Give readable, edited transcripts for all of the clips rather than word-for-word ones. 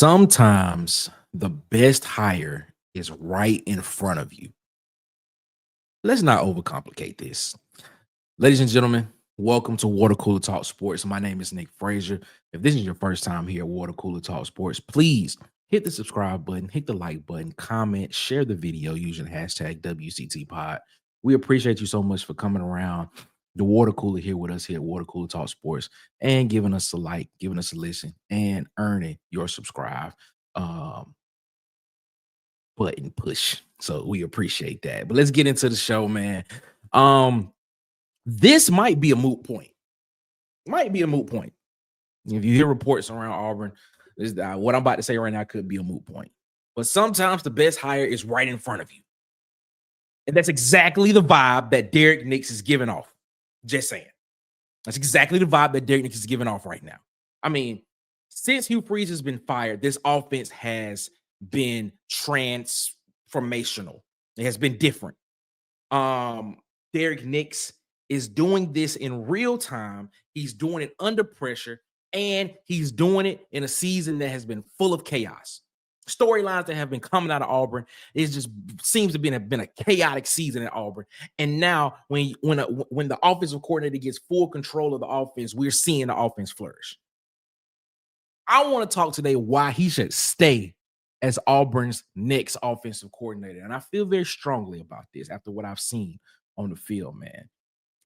Sometimes the best hire is right in front of you. Let's not overcomplicate this. Ladies and gentlemen, welcome to Water Cooler Talk Sports. My name is Nick Frazier. If this is your first time here at Water Cooler Talk Sports, please hit the subscribe button, hit the like button, comment, share the video using hashtag WCTPod. We appreciate you so much for coming around the water cooler here with us here at Water Cooler Talk Sports and giving us a like, giving us a listen, and earning your subscribe um, button push. So we appreciate that. But let's get into the show, man. This might be a moot point. Might be a moot point. If you hear reports around Auburn, what I'm about to say right now could be a moot point. But sometimes the best hire is right in front of you. And that's exactly the vibe that Derrick Nix is giving off. Just saying. That's exactly the vibe that Derrick Nix is giving off right now. I mean, since Hugh Freeze has been fired, this offense has been transformational. It has been different. Derrick Nix is doing this in real time. He's doing it under pressure, and he's doing it in a season that has been full of chaos. Storylines that have been coming out of Auburn, it just seems to have been a chaotic season at Auburn. And now when the offensive coordinator gets full control of the offense, we're seeing the offense flourish. I want to talk today why he should stay as Auburn's next offensive coordinator. And I feel very strongly about this after what I've seen on the field, man.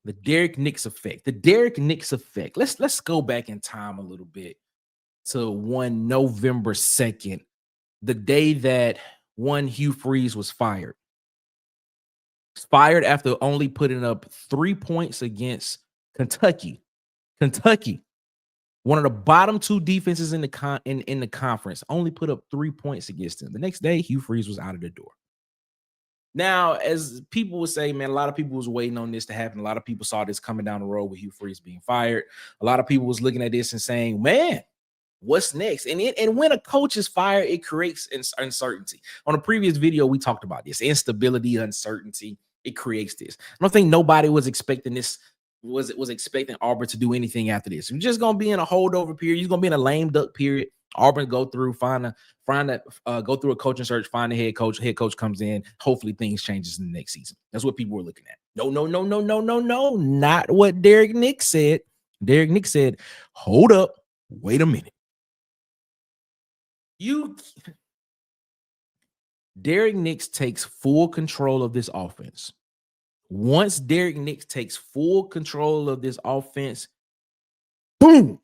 The Derrick Nix effect. The Derrick Nix effect. Let's go back in time a little bit to one November 2nd, the day that one Hugh Freeze was fired. Fired after only putting up 3 points against Kentucky. Kentucky, one of the bottom two defenses in the conference, only put up 3 points against them. The next day, Hugh Freeze was out of the door. Now, as people would say, man, a lot of people was waiting on this to happen. A lot of people saw this coming down the road with Hugh Freeze being fired. A lot of people was looking at this and saying, man, what's next? And when a coach is fired, it creates uncertainty. On a previous video, we talked about this. Instability, uncertainty, it creates this. I don't think nobody was expecting this, was expecting Auburn to do anything after this. You're just going to be in a holdover period. You're going to be in a lame duck period. Auburn go through, go through a coaching search, find a head coach. Head coach comes in. Hopefully things changes in the next season. That's what people were looking at. No. Not what Derrick Nix said. Derrick Nix said, hold up, wait a minute. Derrick Nix takes full control of this offense. Once Derrick Nix takes full control of this offense, boom.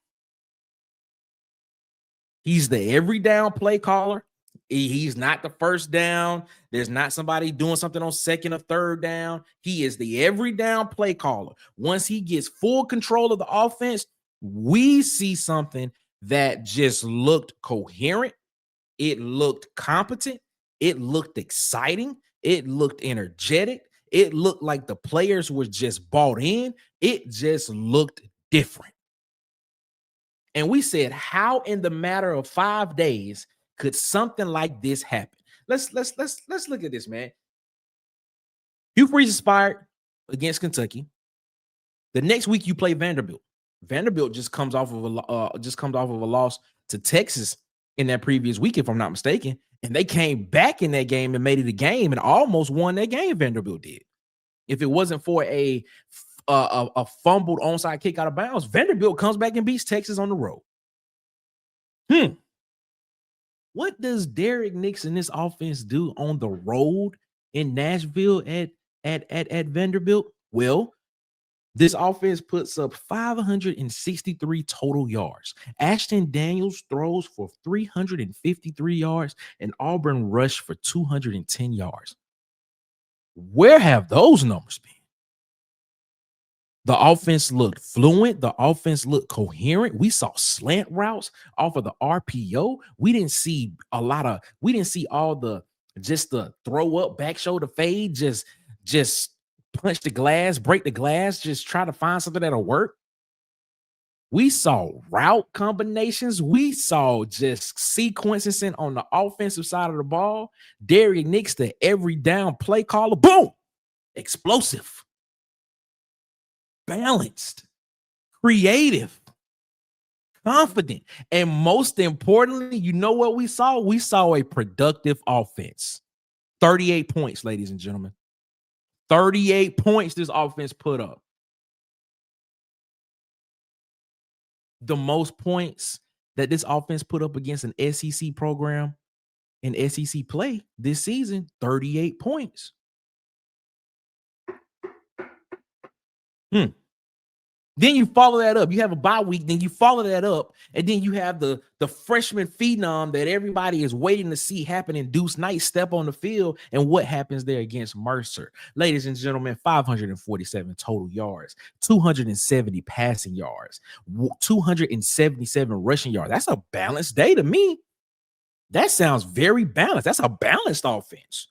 He's the every down play caller. He's not the first down. There's not somebody doing something on second or third down. He is the every down play caller. Once he gets full control of the offense, we see something that just looked coherent. It looked competent. It looked exciting. It looked energetic. It looked like the players were just bought in. It just looked different. And we said, how in the matter of 5 days could something like this happen? Let's look at this, man. Hugh Freeze is fired against Kentucky. The next week you play Vanderbilt. Vanderbilt just comes off of a loss to Texas in that previous week, if I'm not mistaken. And they came back in that game and made it a game and almost won that game. Vanderbilt did. If it wasn't for a fumbled onside kick out of bounds, Vanderbilt comes back and beats Texas on the road. What does Derrick Nix and this offense do on the road in Nashville at Vanderbilt? Well, this offense puts up 563 total yards. Ashton Daniels throws for 353 yards, and Auburn rushed for 210 yards. Where have those numbers been? The offense looked fluent. The offense looked coherent. We saw slant routes off of the RPO. We didn't see all the throw up, back shoulder fade, just punch the glass, break the glass, just try to find something that'll work. We saw route combinations. We saw just sequences on the offensive side of the ball. Derrick Nix, the every down play caller, boom, explosive, balanced, creative, confident. And most importantly, you know what we saw? We saw a productive offense. 38 points, ladies and gentlemen. 38 points this offense put up. The most points that this offense put up against an SEC program in SEC play this season, 38 points. Then you follow that up. You have a bye week, then you follow that up, and then you have the freshman phenom that everybody is waiting to see happen in Deuce Knight step on the field. And what happens there against Mercer? Ladies and gentlemen, 547 total yards, 270 passing yards, 277 rushing yards. That's a balanced day to me. That sounds very balanced. That's a balanced offense.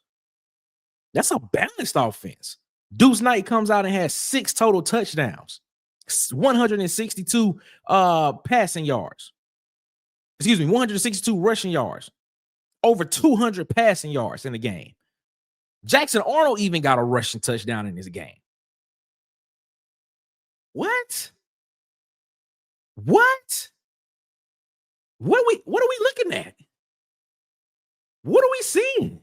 That's a balanced offense. Deuce Knight comes out and has 6 total touchdowns. 162 passing yards. 162 rushing yards. Over 200 passing yards in the game. Jackson Arnold even got a rushing touchdown in this game. What? What? What are we looking at? What are we seeing?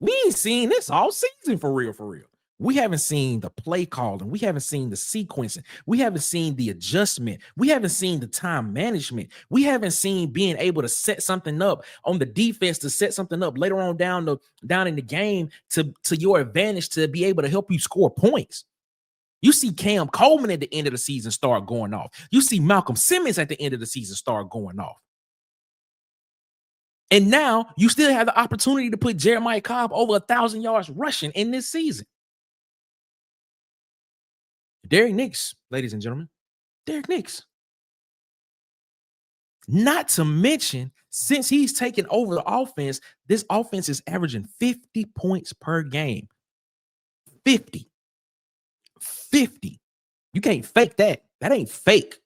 We ain't seen this all season for real, for real. We haven't seen the play calling. We haven't seen the sequencing. We haven't seen the adjustment. We haven't seen the time management. We haven't seen being able to set something up on the defense, to set something up later on down in the game to your advantage, to be able to help you score points. You see Cam Coleman at the end of the season start going off. You see Malcolm Simmons at the end of the season start going off. And now you still have the opportunity to put Jeremiah Cobb over 1,000 yards rushing in this season. Derrick Nix, ladies and gentlemen, Derrick Nix. Not to mention, since he's taken over the offense, this offense is averaging 50 points per game. 50. You can't fake that. That ain't fake.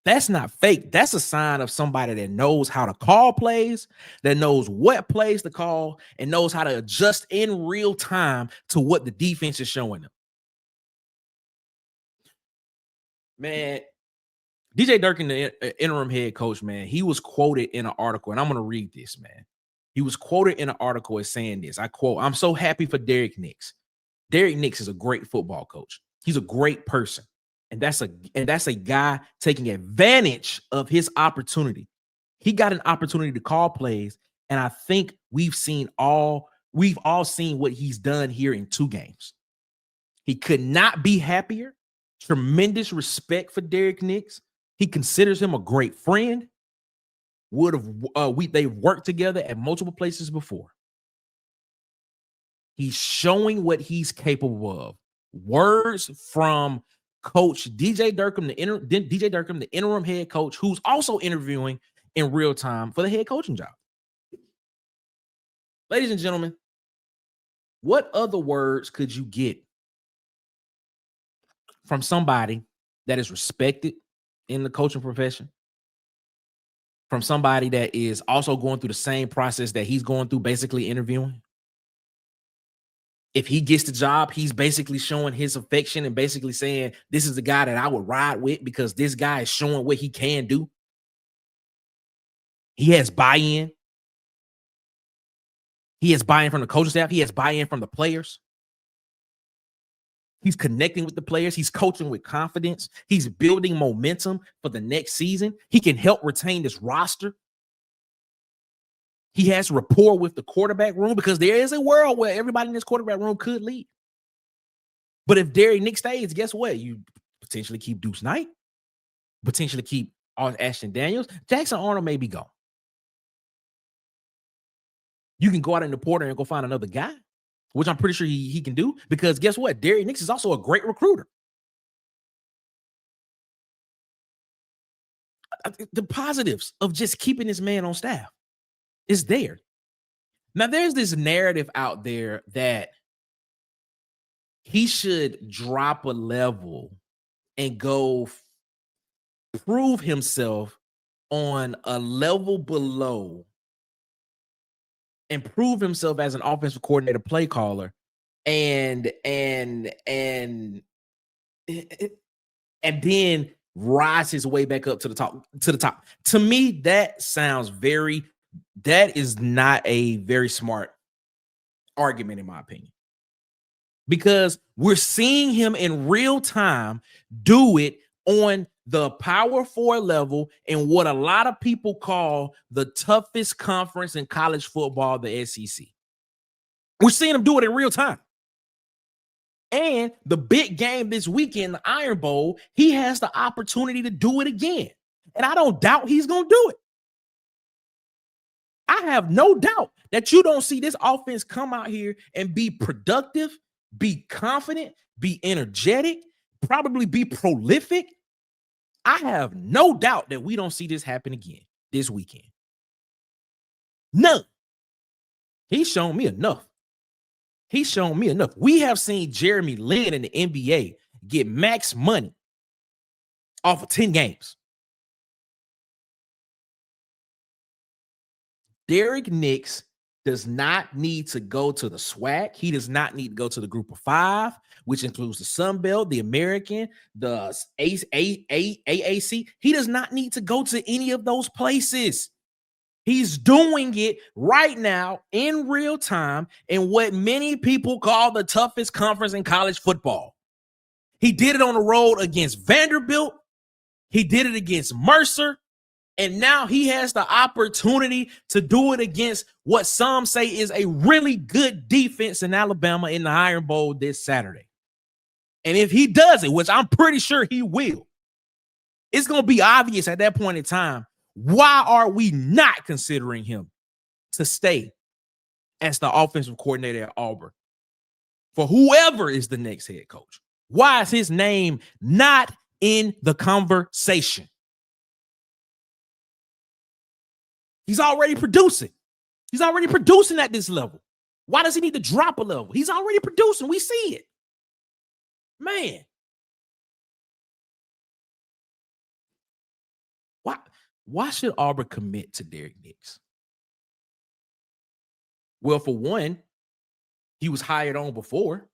That's not fake. That's a sign of somebody that knows how to call plays, that knows what plays to call, and knows how to adjust in real time to what the defense is showing them. Man, DJ Durkin, the interim head coach, man, he was quoted in an article, and I'm going to read this, man. He was quoted in an article as saying this. I quote, "I'm so happy for Derrick Nix. Derrick Nix is a great football coach. He's a great person. And that's a guy taking advantage of his opportunity. He got an opportunity to call plays, and I think we've all seen what he's done here in 2 games. He could not be happier. Tremendous respect for Derrick Nix. He considers him a great friend. They've worked together at multiple places before. He's showing what he's capable of. Words from Coach DJ Durkin, the interim head coach, who's also interviewing in real time for the head coaching job. Ladies and gentlemen, what other words could you get from somebody that is respected in the coaching profession? From somebody that is also going through the same process that he's going through, basically interviewing? If he gets the job, he's basically showing his affection and basically saying, this is the guy that I would ride with because this guy is showing what he can do. He has buy-in. He has buy-in from the coaching staff. He has buy-in from the players. He's connecting with the players. He's coaching with confidence. He's building momentum for the next season. He can help retain this roster. He has rapport with the quarterback room because there is a world where everybody in this quarterback room could leave. But if Derrick Nix stays, guess what? You potentially keep Deuce Knight, potentially keep Ashton Daniels. Jackson Arnold may be gone. You can go out in the portal and go find another guy, which I'm pretty sure he can do, because guess what? Derrick Nix is also a great recruiter. The positives of just keeping this man on staff is there. Now, there's this narrative out there that he should drop a level and go prove himself on a level below and prove himself as an offensive coordinator, play caller, and then rise his way back up to the top. To me, that is not a very smart argument, in my opinion, because we're seeing him in real time do it on the Power 4 level in what a lot of people call the toughest conference in college football, the SEC. We're seeing him do it in real time. And the big game this weekend, the Iron Bowl, he has the opportunity to do it again. And I don't doubt he's going to do it. I have no doubt that you don't see this offense come out here and be productive, be confident, be energetic, probably be prolific. I have no doubt that we don't see this happen again this weekend. None. He's shown me enough. He's shown me enough. We have seen Jeremy Lin in the NBA get max money off of 10 games. Derrick Nix does not need to go to the SWAC. He does not need to go to the Group of Five, which includes the Sun Belt, the American, the AAC. He does not need to go to any of those places. He's doing it right now in real time in what many people call the toughest conference in college football. He did it on the road against Vanderbilt. He did it against Mercer. And now he has the opportunity to do it against what some say is a really good defense in Alabama in the Iron Bowl this Saturday. And if he does it, which I'm pretty sure he will, it's going to be obvious at that point in time, why are we not considering him to stay as the offensive coordinator at Auburn for whoever is the next head coach? Why is his name not in the conversation? He's already producing. He's already producing at this level. Why does he need to drop a level? He's already producing. We see it. Man. Why should Auburn commit to Derrick Nix? Well, for one, he was hired on before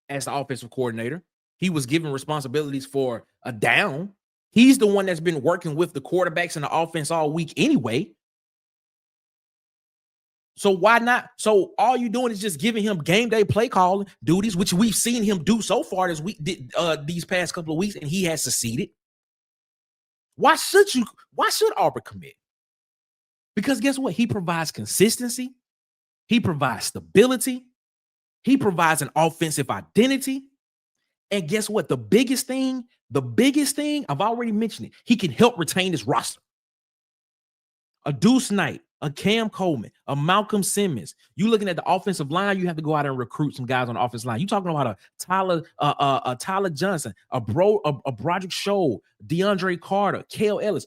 as the offensive coordinator. He was given responsibilities for a down. He's the one that's been working with the quarterbacks and the offense all week anyway. So why not? So all you're doing is just giving him game day play calling duties, which we've seen him do so far as we did these past couple of weeks, and he has succeeded. Why should Auburn commit? Because guess what? He provides consistency. He provides stability. He provides an offensive identity. And guess what? The biggest thing, I've already mentioned it. He can help retain his roster. A Deuce Knight, a Cam Coleman, a Malcolm Simmons. You looking at the offensive line, you have to go out and recruit some guys on the offensive line. You talking about a Tyler Johnson, a Broderick Scholl, DeAndre Carter, Kale Ellis.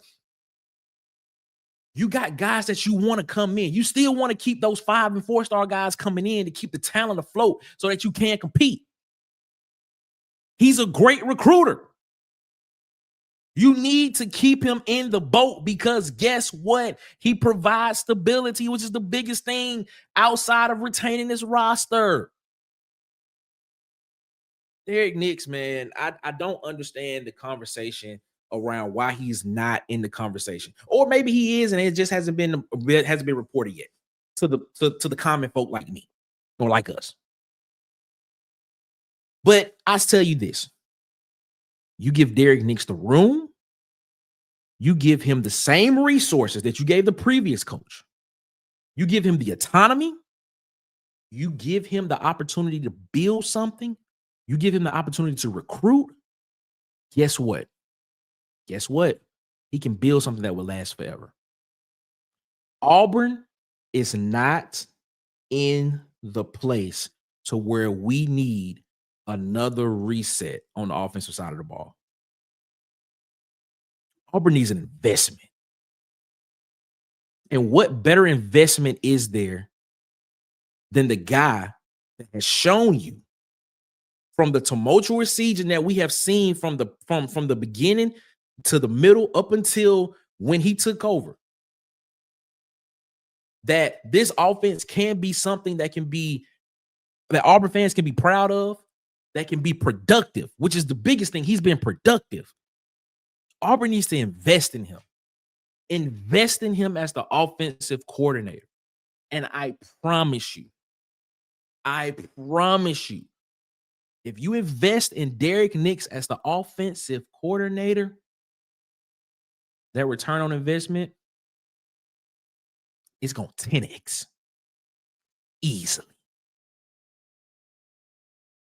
You got guys that you want to come in. You still want to keep those 5- and 4-star guys coming in to keep the talent afloat so that you can compete. He's a great recruiter. You need to keep him in the boat because guess what? He provides stability, which is the biggest thing outside of retaining this roster. Derrick Nix, man, I don't understand the conversation around why he's not in the conversation. Or maybe he is and it just hasn't been reported yet to the common folk like me or like us. But I'll tell you this. You give Derrick Nix the room. You give him the same resources that you gave the previous coach. You give him the autonomy. You give him the opportunity to build something. You give him the opportunity to recruit. Guess what? He can build something that will last forever. Auburn is not in the place to where we need another reset on the offensive side of the ball. Auburn needs an investment. And what better investment is there than the guy that has shown you from the tumultuous season that we have seen from the beginning to the middle up until when he took over, that this offense can be something that Auburn fans can be proud of, that can be productive, which is the biggest thing. He's been productive. Auburn needs to invest in him. Invest in him as the offensive coordinator. And I promise you, if you invest in Derrick Nix as the offensive coordinator, that return on investment is going to 10x easily.